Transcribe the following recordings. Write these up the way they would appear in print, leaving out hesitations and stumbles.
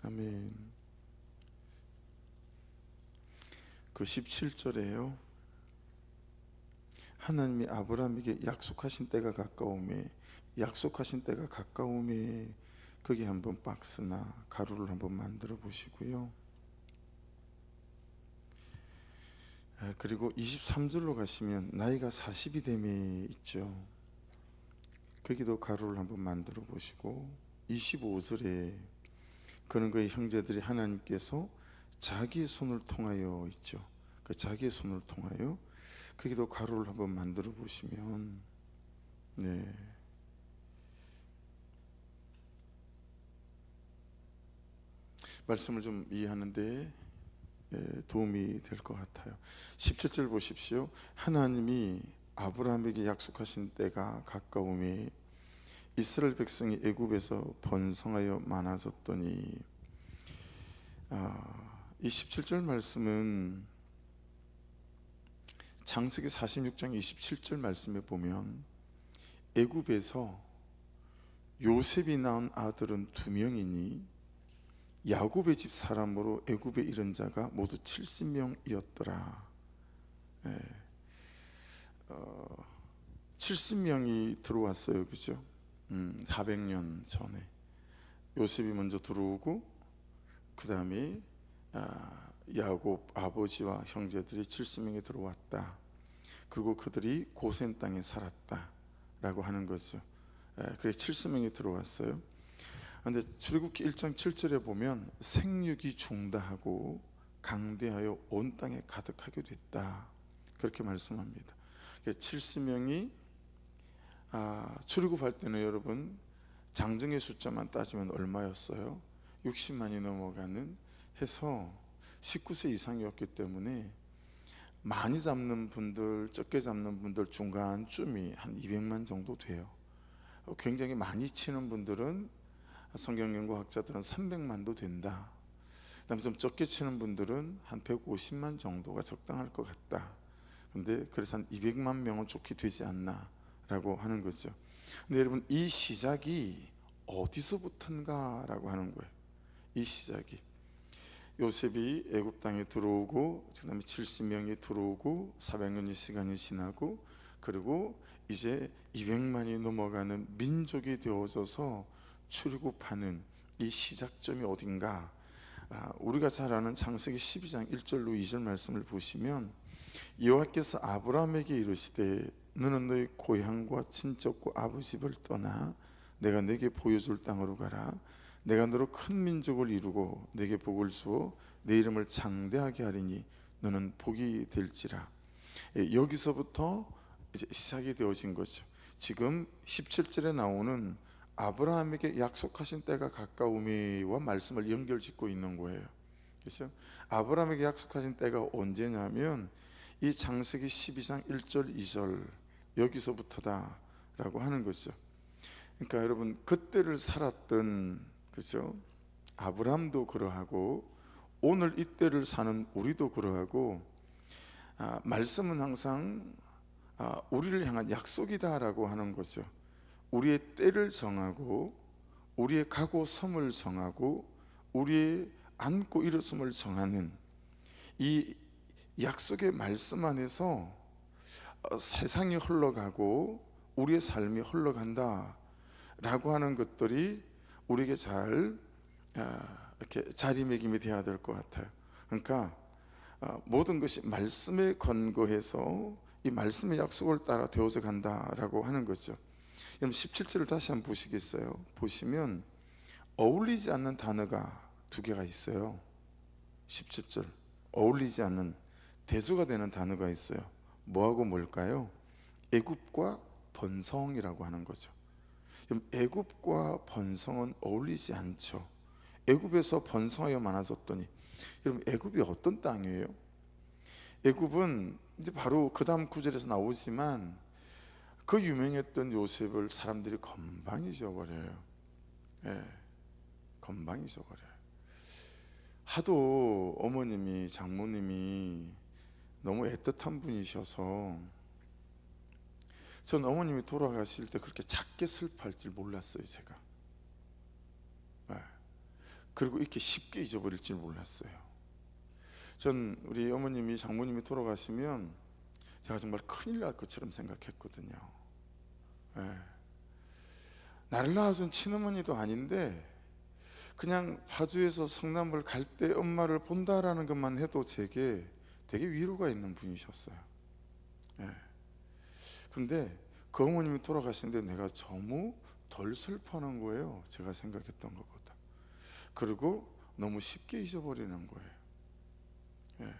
아멘. 그 17절에요. 하나님이 아브라함에게 약속하신 때가 가까우매, 약속하신 때가 가까우매, 거기 한번 박스나 가루를 한번 만들어 보시고요. 그리고 23절로 가시면 나이가 40이 됨에 있죠. 거기도 가루를 한번 만들어 보시고, 25절에 그는 그의 형제들이 하나님께서 자기의 손을 통하여 있죠. 그 자기의 손을 통하여 거기도 가루를 한번 만들어 보시면, 네, 말씀을 좀 이해하는데 도움이 될 것 같아요. 17절 보십시오. 하나님이 아브라함에게 약속하신 때가 가까우매 이스라엘 백성이 애굽에서 번성하여 많아졌더니, 이 17절 말씀은 창세기 46장 27절 말씀에 보면 애굽에서 요셉이 낳은 아들은 2명이니 야곱의 집 사람으로 애굽에 이른 자가 모두 70명이었더라. 70명이 들어왔어요, 그죠? 400년 전에 요셉이 먼저 들어오고, 그 다음에 야곱 아버지와 형제들이 70명이 들어왔다. 그리고 그들이 고센 땅에 살았다 라고 하는 거죠. 그래서 70명이 들어왔어요. 그런데 출애굽기 1장 7절에 보면 생육이 중다하고 강대하여 온 땅에 가득하게 됐다, 그렇게 말씀합니다. 70명이 출애굽할 때는 여러분 장정의 숫자만 따지면 얼마였어요? 60만이 넘어가는 해서 19세 이상이었기 때문에 많이 잡는 분들, 적게 잡는 분들 중간쯤이 한 200만 정도 돼요. 굉장히 많이 치는 분들은, 성경연구학자들은 300만도 된다. 그다음에 좀 적게 치는 분들은 한 150만 정도가 적당할 것 같다. 근데 그래서 한 200만 명은 좋게 되지 않나 라고 하는 거죠. 근데 여러분, 이 시작이 어디서부터인가 라고 하는 거예요. 이 시작이 요셉이 애굽 땅에 들어오고, 그 다음에 70명이 들어오고 400년의 시간이 지나고, 그리고 이제 200만이 넘어가는 민족이 되어져서 출애굽하는 이 시작점이 어딘가. 우리가 잘 아는 창세기 12장 1절로 2절 말씀을 보시면, 여호와께서 아브라함에게 이르시되 너는 너희 고향과 친척과 아버지 집을 떠나 내가 내게 보여줄 땅으로 가라. 내가 너로 큰 민족을 이루고 내게 복을 주어 내 이름을 장대하게 하리니 너는 복이 될지라. 여기서부터 이제 시작이 되어진 거죠. 지금 17절에 나오는 아브라함에게 약속하신 때가 가까우미와 말씀을 연결짓고 있는 거예요. 그렇죠? 아브라함에게 약속하신 때가 언제냐면 이 창세기 12장 1절 2절 여기서부터다 라고 하는 거죠. 그러니까 여러분, 그때를 살았던, 그죠? 아브라함도 그러하고 오늘 이때를 사는 우리도 그러하고, 말씀은 항상 우리를 향한 약속이다 라고 하는 거죠. 우리의 때를 정하고 우리의 가고 섬을 정하고 우리의 앉고 일어섬을 정하는 이 약속의 말씀 안에서 세상이 흘러가고 우리의 삶이 흘러간다 라고 하는 것들이 우리에게 잘 이렇게 자리매김이 되어야 될 것 같아요. 그러니까 모든 것이 말씀에 근거해서 이 말씀의 약속을 따라 되어져 간다라고 하는 거죠. 여러분 17절을 다시 한번 보시겠어요? 보시면 어울리지 않는 단어가 2개가 있어요. 17절 어울리지 않는 대조가 되는 단어가 있어요. 뭐하고 뭘까요? 애굽과 번성이라고 하는 거죠. 애굽과 번성은 어울리지 않죠. 애굽에서 번성하여 많아졌더니, 여러분 애굽이 어떤 땅이에요? 애굽은 이제 바로 그 다음 구절에서 나오지만 그 유명했던 요셉을 사람들이 건방 잊어버려요. 건방 잊어버려요. 하도 어머님이, 장모님이 너무 애틋한 분이셔서, 전 어머님이 돌아가실 때 그렇게 작게 슬퍼할 줄 몰랐어요, 제가. 그리고 이렇게 쉽게 잊어버릴 줄 몰랐어요. 전 우리 어머님이, 장모님이 돌아가시면 제가 정말 큰일 날 것처럼 생각했거든요. 예. 나를 낳아준 친어머니도 아닌데 그냥 파주에서 성남을 갈 때 엄마를 본다라는 것만 해도 제게 되게 위로가 있는 분이셨어요. 예. 근데 그 어머님이 돌아가시는데 내가 너무 덜 슬퍼하는 거예요, 제가 생각했던 것보다. 그리고 너무 쉽게 잊어버리는 거예요. 예.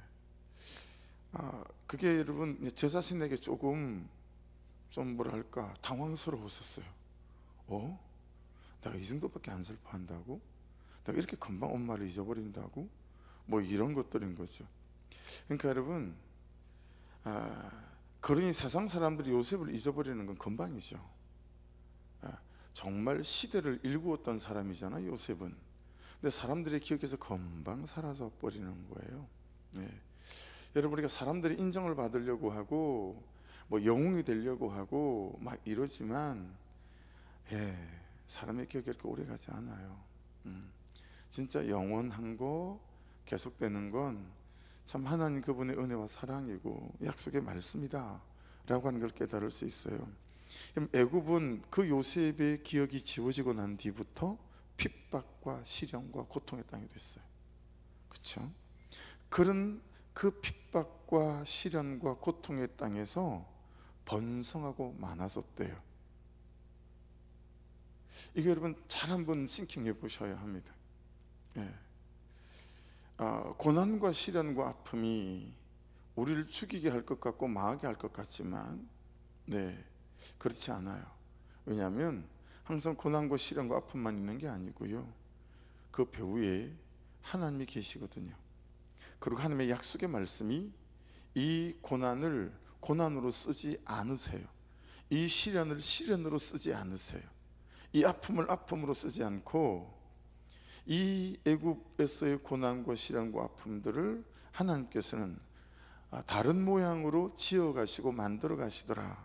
그게 여러분 제 자신에게 조금 좀 뭐랄까 당황스러웠었어요. 내가 이 정도밖에 안 슬퍼한다고? 내가 이렇게 금방 엄마를 잊어버린다고? 뭐 이런 것들인 거죠. 그러니까 여러분, 그러니 세상 사람들이 요셉을 잊어버리는 건 금방이죠. 정말 시대를 일구었던 사람이잖아요, 요셉은. 근데 사람들의 기억에서 금방 사라져 버리는 거예요. 여러분, 우리가 사람들이 인정을 받으려고 하고 뭐 영웅이 되려고 하고 막 이러지만 사람의 기억이 그렇게 오래 가지 않아요. 진짜 영원한 거, 계속되는 건 참 하나님 그분의 은혜와 사랑이고 약속의 말씀이다 라고 하는 걸 깨달을 수 있어요. 애굽은 그 요셉의 기억이 지워지고 난 뒤부터 핍박과 시련과 고통의 땅이 됐어요. 그렇죠? 그런 그 핍박과 시련과 고통의 땅에서 번성하고 많아졌대요. 이게 여러분 잘 한번 싱킹해 보셔야 합니다. 고난과 시련과 아픔이 우리를 죽이게 할 것 같고 망하게 할 것 같지만 그렇지 않아요. 왜냐하면 항상 고난과 시련과 아픔만 있는 게 아니고요, 그 배후에 하나님이 계시거든요. 그리고 하나님의 약속의 말씀이 이 고난을 고난으로 쓰지 않으세요. 이 시련을 시련으로 쓰지 않으세요. 이 아픔을 아픔으로 쓰지 않고 이 애굽에서의 고난과 시련과 아픔들을 하나님께서는 다른 모양으로 지어가시고 만들어 가시더라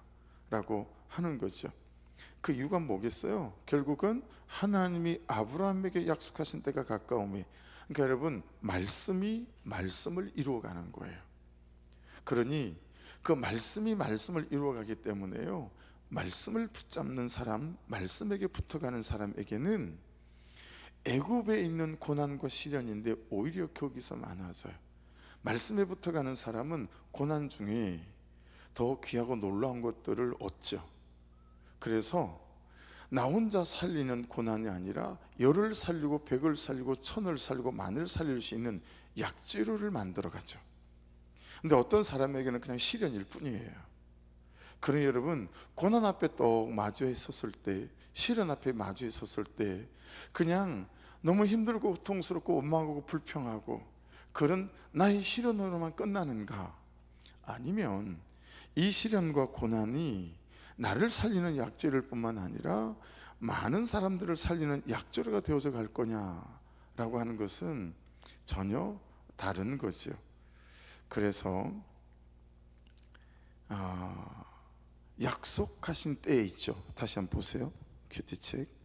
라고 하는 거죠. 그 이유가 뭐겠어요? 결국은 하나님이 아브라함에게 약속하신 때가 가까움이, 그러니까 여러분 말씀이 말씀을 이루어가는 거예요. 그러니 그 말씀이 말씀을 이루어가기 때문에요, 말씀을 붙잡는 사람, 말씀에게 붙어가는 사람에게는 애굽에 있는 고난과 시련인데 오히려 거기서 많아져요. 말씀에 붙어가는 사람은 고난 중에 더 귀하고 놀라운 것들을 얻죠. 그래서 나 혼자 살리는 고난이 아니라 열을 살리고 백을 살리고 천을 살리고 만을 살릴 수 있는 약재료를 만들어 가죠. 근데 어떤 사람에게는 그냥 시련일 뿐이에요. 그러니 여러분, 고난 앞에 또 마주해 섰을 때, 시련 앞에 마주해 섰을 때 그냥 너무 힘들고 고통스럽고 원망하고 불평하고 그런 나의 시련으로만 끝나는가? 아니면 이 시련과 고난이 나를 살리는 약재를 뿐만 아니라 많은 사람들을 살리는 약재료가 되어져 갈 거냐라고 하는 것은 전혀 다른 거죠. 그래서 약속하신 때에 있죠. 다시 한번 보세요. 큐티책.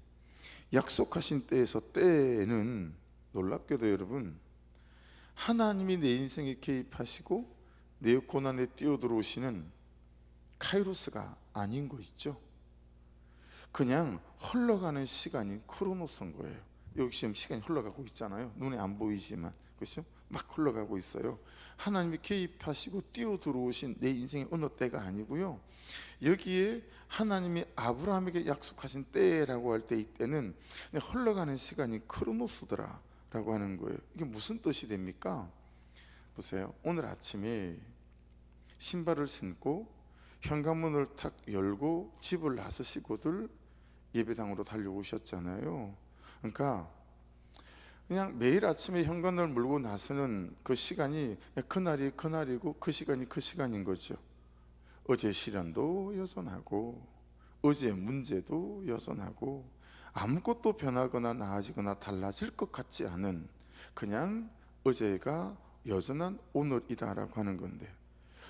약속하신 때에서, 때는 놀랍게도 여러분 하나님이 내 인생에 개입하시고 내 고난에 뛰어들어오시는 카이로스가 아닌 거 있죠. 그냥 흘러가는 시간이 크로노스인 거예요. 여기 지금 시간이 흘러가고 있잖아요. 눈에 안 보이지만, 그렇죠? 막 흘러가고 있어요. 하나님이 개입하시고 뛰어들어오신 내 인생의 어느 때가 아니고요, 여기에 하나님이 아브라함에게 약속하신 때라고 할 때, 이때는 흘러가는 시간이 크로노스더라 라고 하는 거예요. 이게 무슨 뜻이 됩니까? 보세요. 오늘 아침에 신발을 신고 현관문을 탁 열고 집을 나서시고들 예배당으로 달려오셨잖아요. 그러니까 그냥 매일 아침에 현관을 물고 나서는 그 시간이 그날이 그날이고 그 시간이 그 시간인 거죠. 어제 시련도 여전하고 어제 문제도 여전하고 아무것도 변하거나 나아지거나 달라질 것 같지 않은 그냥 어제가 여전한 오늘이다라고 하는 건데,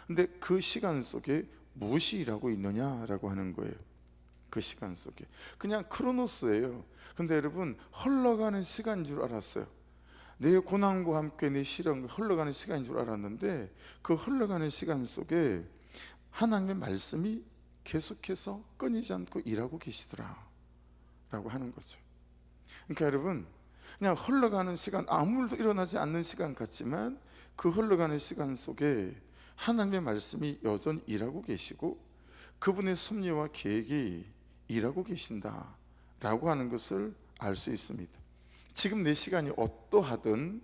근데 그 시간 속에 무엇이 일하고 있느냐라고 하는 거예요. 그 시간 속에 그냥 크로노스예요. 근데 여러분, 흘러가는 시간인 줄 알았어요. 내 고난과 함께 내 시련과 흘러가는 시간인 줄 알았는데, 그 흘러가는 시간 속에 하나님의 말씀이 계속해서 끊이지 않고 일하고 계시더라 라고 하는 거죠. 그러니까 여러분, 그냥 흘러가는 시간, 아무 일도 일어나지 않는 시간 같지만 그 흘러가는 시간 속에 하나님의 말씀이 여전히 일하고 계시고 그분의 섭리와 계획이 일하고 계신다 라고 하는 것을 알 수 있습니다. 지금 내 시간이 어떠하든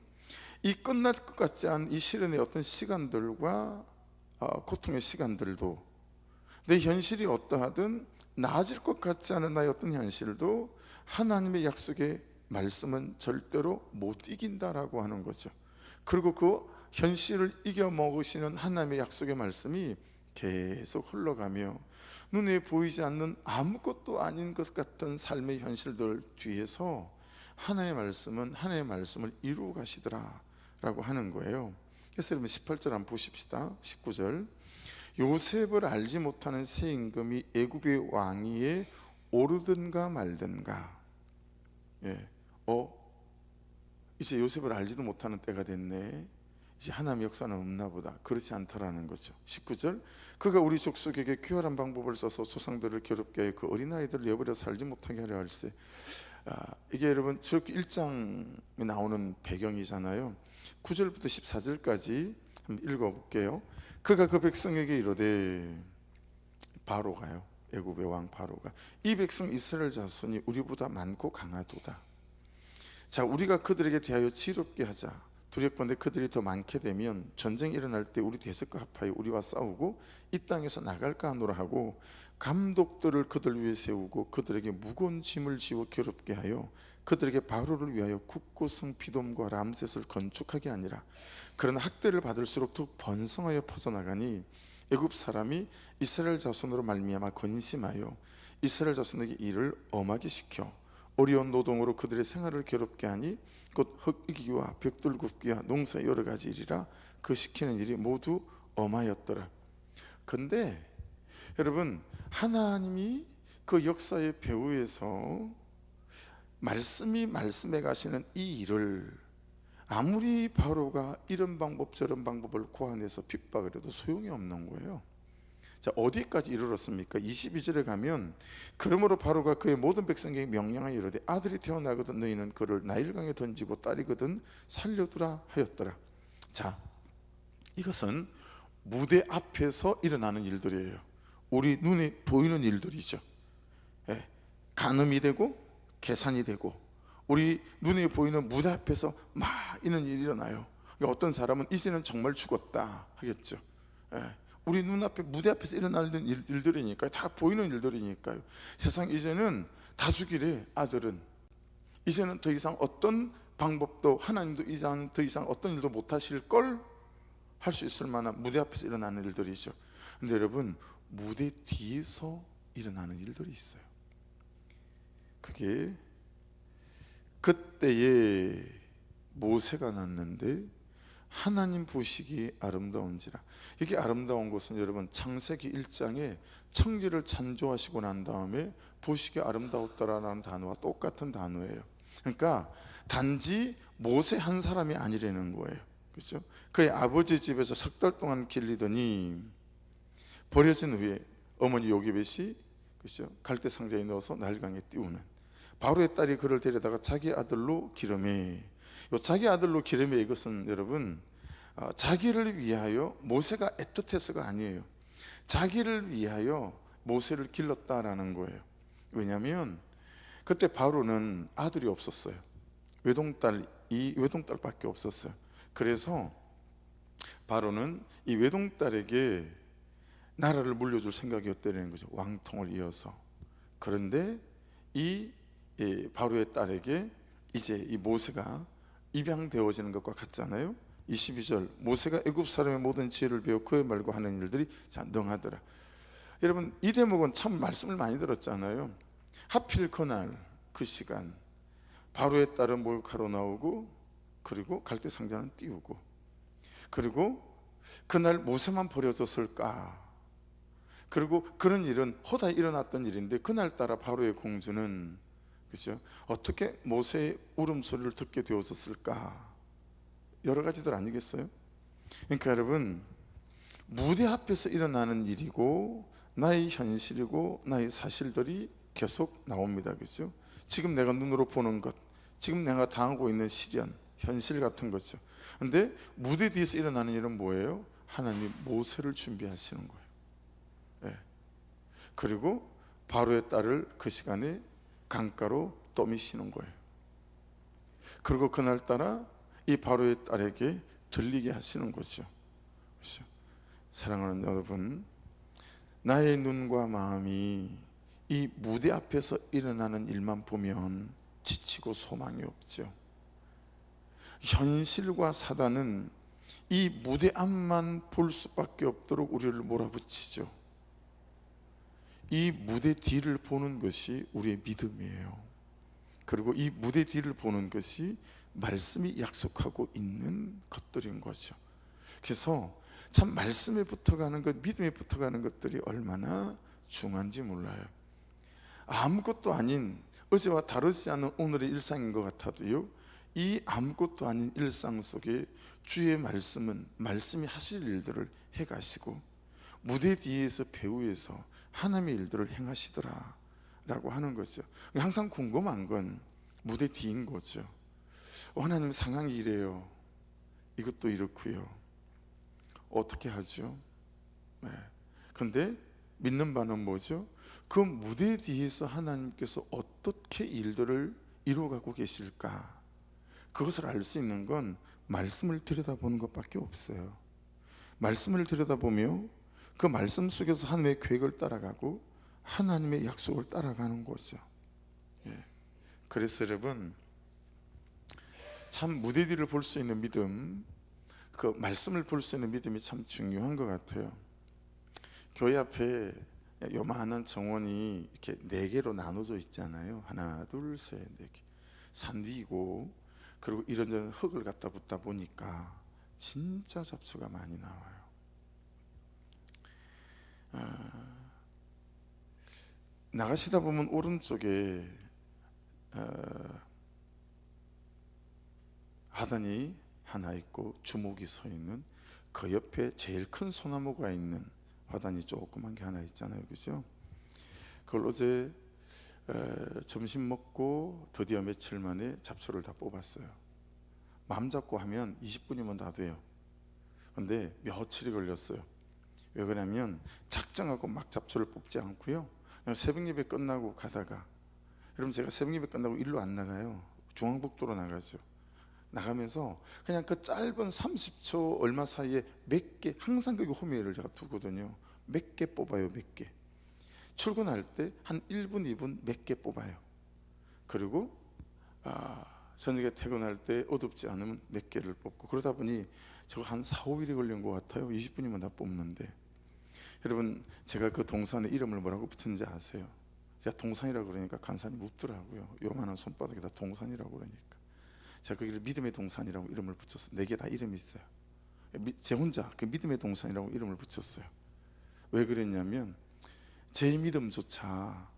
이 끝날 것 같지 않은 이 시련의 어떤 시간들과 고통의 시간들도, 내 현실이 어떠하든 나아질 것 같지 않은 나의 어떤 현실도 하나님의 약속의 말씀은 절대로 못 이긴다라고 하는 거죠. 그리고 그 현실을 이겨 먹으시는 하나님의 약속의 말씀이 계속 흘러가며 눈에 보이지 않는 아무것도 아닌 것 같은 삶의 현실들 뒤에서 하나님의 말씀은 하나님의 말씀을 이루어 가시더라 라고 하는 거예요. 그래서 여러분 18절 한번 보십시다. 19절, 요셉을 알지 못하는 새 임금이 애굽의 왕위에 오르든가 말든가. 이제 요셉을 알지도 못하는 때가 됐네. 이제 하나님의 역사는 없나 보다. 그렇지 않다라는 거죠. 19절, 그가 우리 족속에게 교활한 방법을 써서 조상들을 괴롭게 하여 그 어린아이들을 내버려 살지 못하게 하려 할세. 이게 여러분 저렇게 1장에 나오는 배경이잖아요. 9절부터 14절까지 한번 읽어볼게요. 그가 그 백성에게 이르되, 바로가요, 애굽의 왕 바로가, 이 백성 이스라엘 자손이 우리보다 많고 강하도다. 자, 우리가 그들에게 대하여 지롭게 하자. 두렵건대 그들이 더 많게 되면 전쟁이 일어날 때 우리 대적과 합하여 우리와 싸우고 이 땅에서 나갈까 하노라 하고, 감독들을 그들 위에 세우고 그들에게 무거운 짐을 지워 괴롭게 하여 그들에게 바로를 위하여 국고성 비돔과 람셋을 건축하게 하니라. 그러나 학대를 받을수록 더욱 번성하여 퍼져나가니 애굽 사람이 이스라엘 자손으로 말미암아 건심하여 이스라엘 자손에게 일을 엄하게 시켜 어려운 노동으로 그들의 생활을 괴롭게 하니 곧 흙이기와 벽돌 굽기와 농사 여러 가지 일이라 그 시키는 일이 모두 엄하였더라. 근데 여러분, 하나님이 그 역사의 배후에서 말씀이 말씀해 가시는 이 일을 아무리 바로가 이런 방법 저런 방법을 고안해서 핍박을 해도 소용이 없는 거예요. 자, 어디까지 이르렀습니까? 22절에 가면, 그러므로 바로가 그의 모든 백성에게 명령하여 이르되 아들이 태어나거든 너희는 그를 나일강에 던지고 딸이거든 살려두라 하였더라. 자, 이것은 무대 앞에서 일어나는 일들이에요. 우리 눈에 보이는 일들이죠. 간음이 되고 계산이 되고 우리 눈에 보이는 무대 앞에서 막 이런 일이 일어나요. 그러니까 어떤 사람은 이제는 정말 죽었다 하겠죠. 우리 눈앞에 무대 앞에서 일어나는 일들이니까요. 다 보이는 일들이니까요. 세상 이제는 다 죽이래. 아들은 이제는 더 이상 어떤 방법도, 하나님도 이상 더 이상 어떤 일도 못 하실 걸 할 수 있을 만한 무대 앞에서 일어나는 일들이죠. 근데 여러분, 무대 뒤에서 일어나는 일들이 있어요. 그게 그때에 모세가 났는데 하나님 보시기에 아름다운지라. 이게 아름다운 것은 여러분 창세기 1장에 청지를 창조하시고 난 다음에 보시기에 아름다웠다라는 단어와 똑같은 단어예요. 그러니까 단지 모세 한 사람이 아니라는 거예요. 그렇죠? 그의 아버지 집에서 석 달 동안 길리더니 버려진 후에 어머니 요게벳이, 그렇죠, 갈대 상자에 넣어서 나일강에 띄우는, 바로의 딸이 그를 데려다가 자기 아들로 기름해. 자기 아들로 기름해, 이것은 여러분 자기를 위하여 모세가 애틋해서가 아니에요. 자기를 위하여 모세를 길렀다라는 거예요. 왜냐하면 그때 바로는 아들이 없었어요. 외동딸밖에 없었어요. 그래서 바로는 이 외동딸에게 나라를 물려줄 생각이었다는 거죠. 왕통을 이어서. 그런데 이 바로의 딸에게 이제 이 모세가 입양되어지는 것과 같잖아요. 22절, 모세가 애굽 사람의 모든 지혜를 배워 그의 말과 하는 일들이 능하더라. 여러분, 이 대목은 참 말씀을 많이 들었잖아요. 하필 그날 그 시간 바로의 딸은 목욕하러 나오고, 그리고 갈대 상자는 띄우고, 그리고 그날 모세만 버려졌을까? 그리고 그런 일은 허다히 일어났던 일인데 그날따라 바로의 공주는 그죠? 어떻게 모세의 울음소리를 듣게 되었을까? 여러 가지들 아니겠어요? 그러니까 여러분, 무대 앞에서 일어나는 일이고 나의 현실이고 나의 사실들이 계속 나옵니다. 그죠? 지금 내가 눈으로 보는 것, 지금 내가 당하고 있는 시련, 현실 같은 거죠. 근데 무대 뒤에서 일어나는 일은 뭐예요? 하나님이 모세를 준비하시는 거예요. 네. 그리고 바로의 딸을 그 시간에 강가로 떠미시는 거예요. 그리고 그날따라 이 바로의 딸에게 들리게 하시는 거죠. 그렇죠? 사랑하는 여러분, 나의 눈과 마음이 이 무대 앞에서 일어나는 일만 보면 지치고 소망이 없죠. 현실과 사단은 이 무대 앞만 볼 수밖에 없도록 우리를 몰아붙이죠. 이 무대 뒤를 보는 것이 우리의 믿음이에요. 그리고 이 무대 뒤를 보는 것이 말씀이 약속하고 있는 것들인 거죠. 그래서 참 말씀에 붙어가는 것, 믿음에 붙어가는 것들이 얼마나 중요한지 몰라요. 아무것도 아닌, 어제와 다르지 않은 오늘의 일상인 것 같아도요, 이 아무것도 아닌 일상 속에 주의 말씀은 말씀이 하실 일들을 해가시고 무대 뒤에서 배후에서 하나님의 일들을 행하시더라 라고 하는 거죠. 항상 궁금한 건 무대 뒤인 거죠. 하나님, 상황이 이래요, 이것도 이렇고요, 어떻게 하죠? 네. 근데 믿는 바는 뭐죠? 그 무대 뒤에서 하나님께서 어떻게 일들을 이루어가고 계실까? 그것을 알 수 있는 건 말씀을 들여다보는 것밖에 없어요. 말씀을 들여다보며 그 말씀 속에서 하나님의 계획을 따라가고 하나님의 약속을 따라가는 거죠. 예. 그래서 여러분, 참 무대 뒤를 볼 수 있는 믿음, 그 말씀을 볼 수 있는 믿음이 참 중요한 것 같아요. 교회 앞에 요만한 정원이 이렇게 4개로 나눠져 있잖아요. 하나, 둘, 셋, 4개. 산 위고, 그리고 이런저런 흙을 갖다 붓다 보니까 진짜 잡초가 많이 나와요. 나가시다 보면 오른쪽에 하단이 하나 있고 주목이 서 있는, 그 옆에 제일 큰 소나무가 있는 화단이 조그만 게 하나 있잖아요. 그죠? 그걸 어제 점심 먹고 드디어 며칠 만에 잡초를 다 뽑았어요. 마음 잡고 하면 20분이면 다 돼요. 근데 며칠이 걸렸어요. 왜 그러냐면 작정하고 막 잡초를 뽑지 않고요, 그냥 새벽 예배 끝나고 가다가, 여러분 제가 새벽 예배 끝나고 일로 안 나가요. 중앙북도로 나가죠. 나가면서 그냥 그 짧은 30초 얼마 사이에 몇 개, 항상 거기 호미를 제가 두거든요. 몇 개 뽑아요. 몇 개. 출근할 때 한 1분 2분 몇 개 뽑아요. 그리고 저녁에 퇴근할 때 어둡지 않으면 몇 개를 뽑고, 그러다 보니 저거 한 4, 5일이 걸린 것 같아요. 20분이면 다 뽑는데. 여러분, 제가 그 동산에 이름을 뭐라고 붙였는지 아세요? 제가 동산이라고 그러니까 간사님 웃더라고요. 요만한 손바닥에다 동산이라고 그러니까. 제가 거기를 믿음의 동산이라고 이름을 붙였어요. 4개 다 이름이 있어요. 제 혼자 그 믿음의 동산이라고 이름을 붙였어요. 왜 그랬냐면 제 믿음조차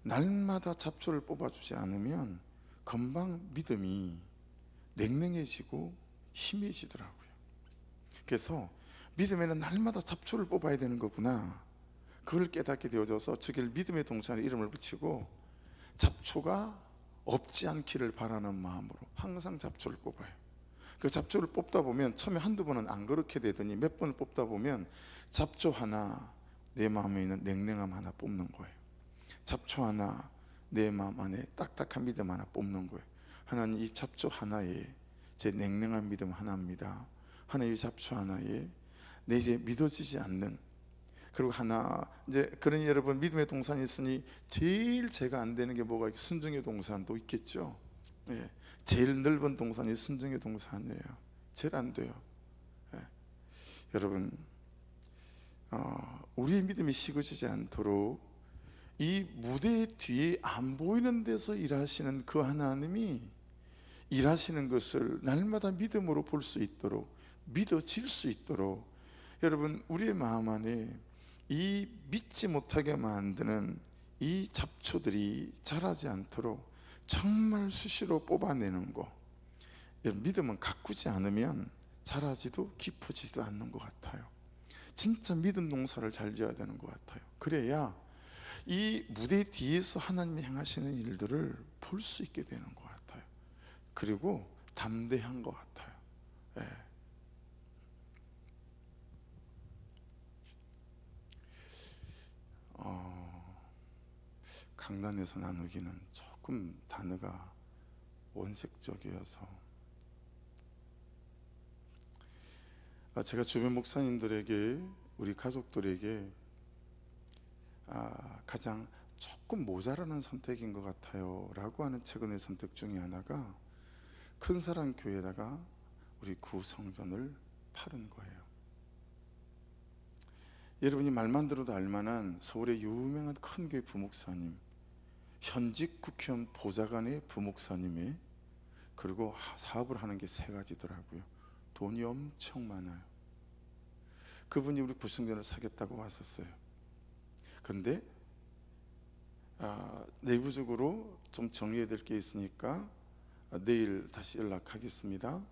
날마다 잡초를 뽑아주지 않으면 금방 믿음이 냉랭해지고 희미해지더라고요. 그래서 믿음에는 날마다 잡초를 뽑아야 되는 거구나, 그걸 깨닫게 되어져서 저길 믿음의 동산에 이름을 붙이고 잡초가 없지 않기를 바라는 마음으로 항상 잡초를 뽑아요. 그 잡초를 뽑다 보면 처음에 한두 번은 안 그렇게 되더니 몇 번을 뽑다 보면 잡초 하나, 내 마음에 있는 냉랭함 하나 뽑는 거예요. 잡초 하나, 내 마음 안에 딱딱한 믿음 하나 뽑는 거예요. 하나님, 이 잡초 하나에 제 냉랭한 믿음 하나입니다. 하나님, 이 잡초 하나에 내 이제 믿어지지 않는, 그리고 하나, 이제 그러니 여러분, 믿음의 동산이 있으니 제일 제가 안 되는 게 뭐가 있고, 순종의 동산도 있겠죠. 예, 제일 넓은 동산이 순종의 동산이에요. 제일 안 돼요. 예. 여러분, 우리의 믿음이 식어지지 않도록 이 무대 뒤에 안 보이는 데서 일하시는 그 하나님이 일하시는 것을 날마다 믿음으로 볼 수 있도록, 믿어질 수 있도록, 여러분, 우리의 마음 안에 이 믿지 못하게 만드는 이 잡초들이 자라지 않도록 정말 수시로 뽑아내는 거. 믿음은 가꾸지 않으면 자라지도 깊어지지도 않는 것 같아요. 진짜 믿음 농사를 잘 지어야 되는 것 같아요. 그래야 이 무대 뒤에서 하나님이 행하시는 일들을 볼 수 있게 되는 것 같아요. 그리고 담대한 것 같아요. 예. 강단에서 나누기는 조금 단어가 원색적이어서, 제가 주변 목사님들에게, 우리 가족들에게 가장 조금 모자라는 선택인 것 같아요 라고 하는 최근의 선택 중에 하나가 큰사랑 교회에다가 우리 구성전을 파는 거예요. 여러분이 말만 들어도 알만한 서울의 유명한 큰 교회 부목사님, 현직 국회의원 보좌관의 부목사님이, 그리고 사업을 하는 게 세 가지더라고요. 돈이 엄청 많아요. 그분이 우리 구성전을 사겠다고 왔었어요. 근데 내부적으로 좀 정리해야 될 게 있으니까 내일 다시 연락하겠습니다.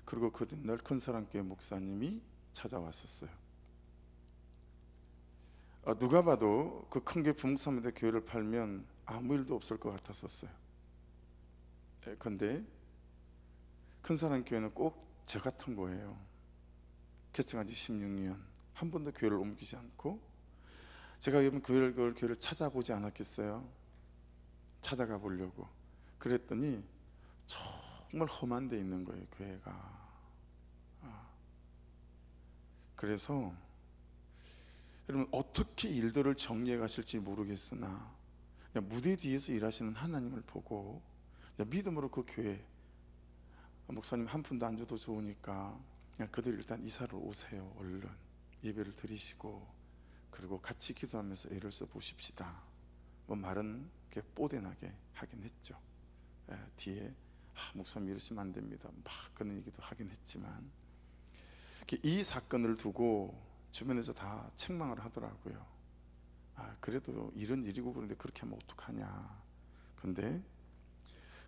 그리고 그 뒷날 큰사랑교회 목사님이 찾아왔었어요. 누가 봐도 그 큰 교회 부목사님한테 교회를 팔면 아무 일도 없을 것 같았었어요. 그런데 큰사랑교회는 꼭 저 같은 거예요. 개척한 지 16년 한 번도 교회를 옮기지 않고, 제가 여러분 교회를 찾아보지 않았겠어요? 찾아가 보려고 그랬더니 정말 험한 데 있는 거예요, 교회가. 그래서 여러분 어떻게 일들을 정리해 가실지 모르겠으나 그냥 무대 뒤에서 일하시는 하나님을 보고 믿음으로 그 교회, 목사님 한 푼도 안 줘도 좋으니까 그냥 그들 일단 이사를 오세요. 얼른 예배를 드리시고 그리고 같이 기도하면서 애를 써 보십시다. 뭐 말은 뽀대나게 하긴 했죠. 뒤에 목사님 이러시면 안 됩니다 막 그런 얘기도 하긴 했지만, 이 사건을 두고 주변에서 다 책망을 하더라고요. 그래도 이런 일이고 그런데 그렇게 하면 어떡하냐. 근데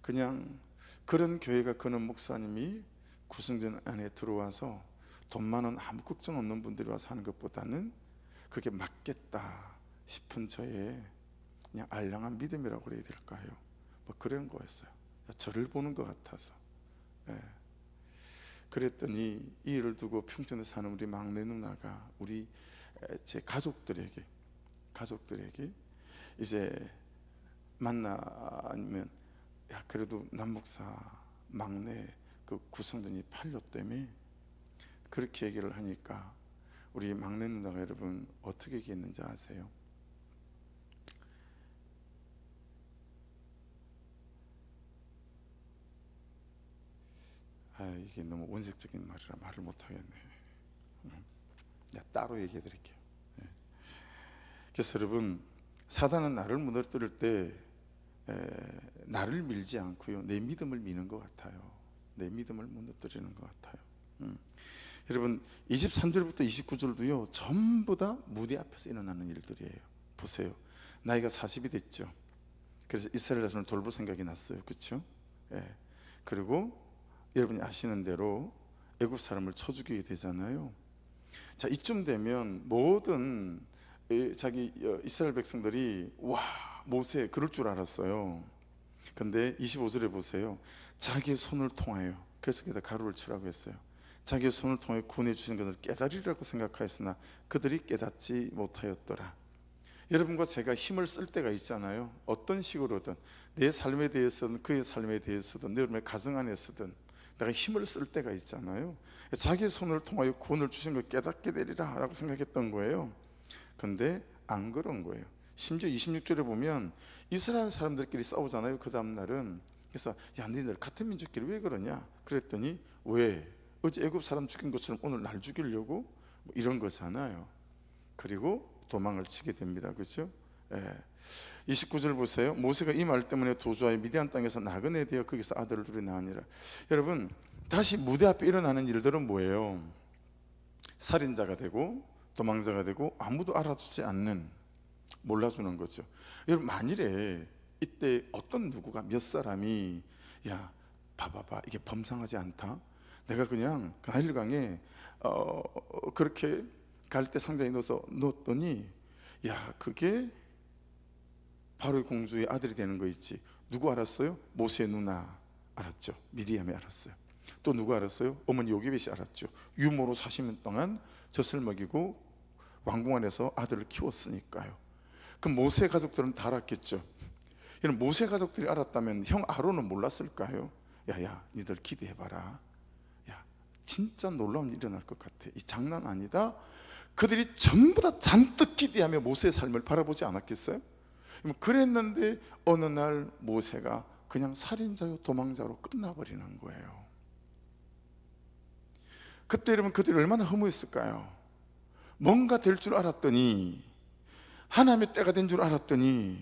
그냥 그런 교회가, 그런 목사님이 구성전 안에 들어와서 돈 많은 아무 걱정 없는 분들이 와서 하는 것보다는 그게 맞겠다 싶은 저의 그냥 알량한 믿음이라고 그래야 될까요? 뭐 그런 거였어요. 저를 보는 것 같아서. 그랬더니 이 일을 두고 평촌에 사는 우리 막내 누나가 우리 제 가족들에게 이제 만나면, 야 그래도 남목사 막내 그 구성전이 팔렸다며, 그렇게 얘기를 하니까 우리 막내 누나가 여러분 어떻게 얘기했는지 아세요? 이게 너무 원색적인 말이라 말을 못하겠네. 따로 얘기해 드릴게요. 그래서 여러분, 사단은 나를 무너뜨릴 때 나를 밀지 않고요, 내 믿음을 미는 것 같아요. 내 믿음을 무너뜨리는 것 같아요. 여러분 23절부터 29절도요 전부 다 무대 앞에서 일어나는 일들이에요. 보세요. 나이가 40이 됐죠. 그래서 이스라엘 자손을 돌볼 생각이 났어요. 그렇죠? 그리고 여러분이 아시는 대로 애굽 사람을 쳐 죽이게 되잖아요. 자, 이쯤 되면 모든 자기 이스라엘 백성들이 와 모세 그럴 줄 알았어요. 근데 25절에 보세요. 자기의 손을 통하여, 그래서 그다 가루를 치라고 했어요. 자기의 손을 통해 구원해 주신 것을 깨달으리라고 생각하였으나 그들이 깨닫지 못하였더라. 여러분과 제가 힘을 쓸 때가 있잖아요. 어떤 식으로든 내 삶에 대해서든 그의 삶에 대해서든 내 여러분의 가정 안에서든 내가 힘을 쓸 때가 있잖아요. 자기의 손을 통하여 구원을 주신 걸 깨닫게 되리라 라고 생각했던 거예요. 근데 안 그런 거예요. 심지어 26절에 보면 이스라엘 사람들끼리 싸우잖아요. 그 다음날은. 그래서 야 너희들 같은 민족끼리 왜 그러냐 그랬더니, 왜? 어제 애굽 사람 죽인 것처럼 오늘 날 죽이려고? 뭐 이런 거잖아요. 그리고 도망을 치게 됩니다. 그렇죠? 29절 보세요. 모세가 이 말 때문에 도주하여 미디안 땅에서 나그네 되어 거기서 아들을 둘이 낳으니라. 여러분 다시 무대 앞에 일어나는 일들은 뭐예요? 살인자가 되고 도망자가 되고 아무도 알아주지 않는, 몰라주는 거죠. 여러분, 만일에 이때 어떤 누구가, 몇 사람이 야 봐봐봐 이게 범상하지 않다, 내가 그냥 그 나일강에 그렇게 갈대 상자에 넣어서 넣었더니 야 그게 바로의 공주의 아들이 되는 거 있지. 누구 알았어요? 모세의 누나 알았죠. 미리암이 알았어요. 또 누구 알았어요? 어머니 요게벳이 알았죠. 유모로 40년 동안 젖을 먹이고 왕궁 안에서 아들을 키웠으니까요. 그럼 모세 가족들은 다 알았겠죠. 이런 모세 가족들이 알았다면 형 아론은 몰랐을까요? 야야 니들 기대해봐라, 야 진짜 놀라운 일이 일어날 것 같아, 이 장난 아니다. 그들이 전부 다 잔뜩 기대하며 모세의 삶을 바라보지 않았겠어요? 그랬는데 어느 날 모세가 그냥 살인자요 도망자로 끝나버리는 거예요. 그때 여러분 그들이 얼마나 허무했을까요? 뭔가 될 줄 알았더니, 하나님의 때가 된 줄 알았더니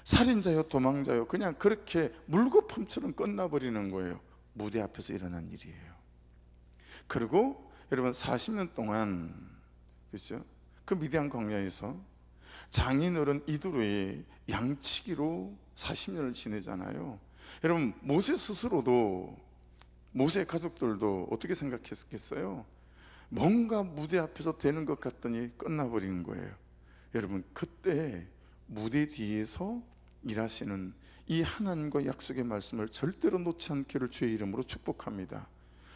살인자요 도망자요 그냥 그렇게 물거품처럼 끝나버리는 거예요. 무대 앞에서 일어난 일이에요. 그리고 여러분 40년 동안, 그렇죠? 그 미디안 광야에서 장인어른 이두로의 양치기로 40년을 지내잖아요. 여러분 모세 스스로도, 모세의 가족들도 어떻게 생각했겠어요? 뭔가 무대 앞에서 되는 것 같더니 끝나버리는 거예요. 여러분 그때 무대 뒤에서 일하시는 이 하나님과 약속의 말씀을 절대로 놓지 않기를 주의 이름으로 축복합니다.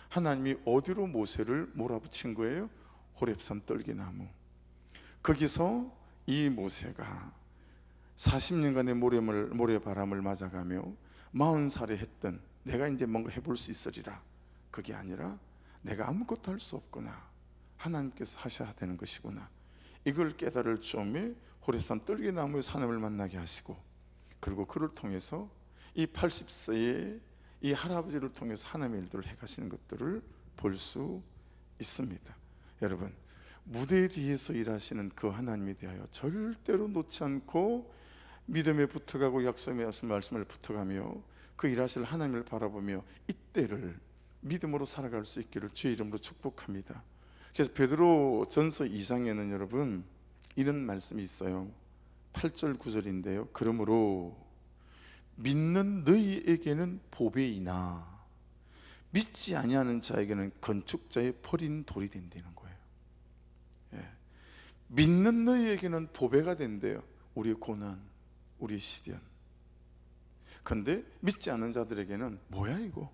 하나님이 어디로 모세를 몰아붙인 거예요? 호렙산 떨기나무. 거기서 이 모세가 40년간의 모래바람을 맞아가며 40살에 했던 내가 이제 뭔가 해볼 수 있으리라, 그게 아니라 내가 아무것도 할 수 없구나, 하나님께서 하셔야 되는 것이구나, 이걸 깨달을 즈음에 호렙산 떨기나무의 하나님을 만나게 하시고, 그리고 그를 통해서 이 80세의 이 할아버지를 통해서 하나님의 일들을 해가시는 것들을 볼 수 있습니다. 여러분 무대 뒤에서 일하시는 그 하나님에 대하여 절대로 놓지 않고 믿음에 붙어가고 약속의 말씀을 붙어가며 그 일하실 하나님을 바라보며 이때를 믿음으로 살아갈 수 있기를 주의 이름으로 축복합니다. 그래서 베드로 전서 2장에는 여러분 이런 말씀이 있어요. 8절 9절인데요 그러므로 믿는 너희에게는 보배이나 믿지 아니하는 자에게는 건축자의 버린 돌이 된다는 거예요. 믿는 너희에게는 보배가 된대요. 우리의 고난, 우리의 시련. 그런데 믿지 않는 자들에게는 뭐야 이거,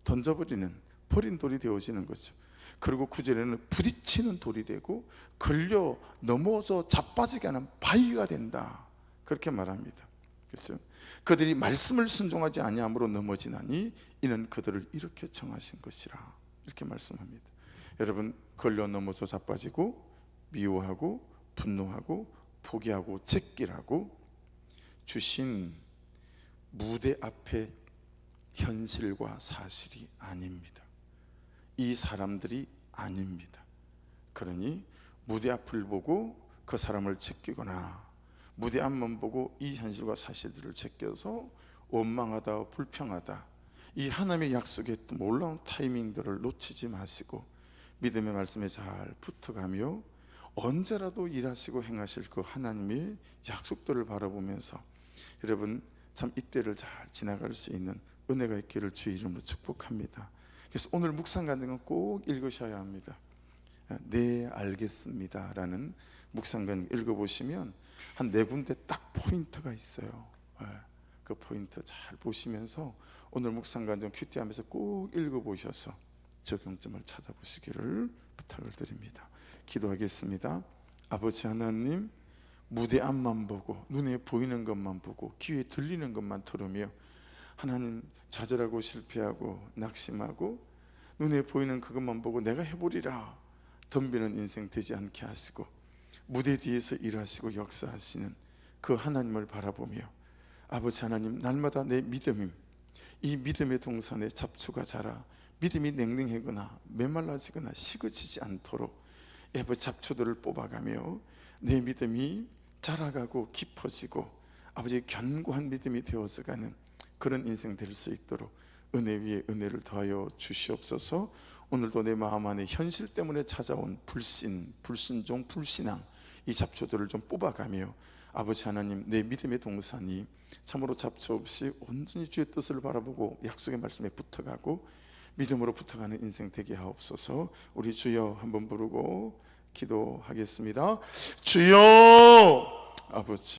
던져버리는, 버린 돌이 되어지는 거죠. 그리고 9절에는 부딪히는 돌이 되고 걸려 넘어져 자빠지게 하는 바위가 된다, 그렇게 말합니다. 그렇죠? 그들이 말씀을 순종하지 아니함으로 넘어지나니 이는 그들을 이렇게 정하신 것이라, 이렇게 말씀합니다. 여러분 걸려 넘어져 자빠지고 미워하고 분노하고 포기하고 제끼라고 주신 무대 앞에 현실과 사실이 아닙니다. 이 사람들이 아닙니다. 그러니 무대 앞을 보고 그 사람을 제끼거나 무대 앞만 보고 이 현실과 사실들을 제껴서 원망하다 불평하다, 이 하나님의 약속에 놀라운 타이밍들을 놓치지 마시고 믿음의 말씀에 잘 붙어가며 언제라도 일하시고 행하실 그 하나님의 약속들을 바라보면서 여러분 참 이때를 잘 지나갈 수 있는 은혜가 있기를 주의 이름으로 축복합니다. 그래서 오늘 묵상간증은 꼭 읽으셔야 합니다. 네 알겠습니다 라는 묵상간 읽어보시면 한 4군데 딱 포인트가 있어요. 그 포인트 잘 보시면서 오늘 묵상간증 큐티하면서 꼭 읽어보셔서 적용점을 찾아보시기를 부탁을 드립니다. 기도하겠습니다. 아버지 하나님, 무대 앞만 보고 눈에 보이는 것만 보고 귀에 들리는 것만 들으며 하나님 좌절하고 실패하고 낙심하고 눈에 보이는 그것만 보고 내가 해보리라 덤비는 인생 되지 않게 하시고 무대 뒤에서 일하시고 역사하시는 그 하나님을 바라보며 아버지 하나님, 날마다 내 믿음이 이 믿음의 동산에 잡초가 자라 믿음이 냉랭하거나 메말라지거나 시그치지 않도록 잡초들을 뽑아가며 내 믿음이 자라가고 깊어지고 아버지 견고한 믿음이 되어서가는 그런 인생 될 수 있도록 은혜 위에 은혜를 더하여 주시옵소서. 오늘도 내 마음 안에 현실 때문에 찾아온 불신, 불순종, 불신앙, 이 잡초들을 좀 뽑아가며 아버지 하나님, 내 믿음의 동산이 참으로 잡초 없이 온전히 주의 뜻을 바라보고 약속의 말씀에 붙어가고 믿음으로 붙어가는 인생 되게 하옵소서. 우리 주여 한번 부르고 기도하겠습니다. 주여. 아버지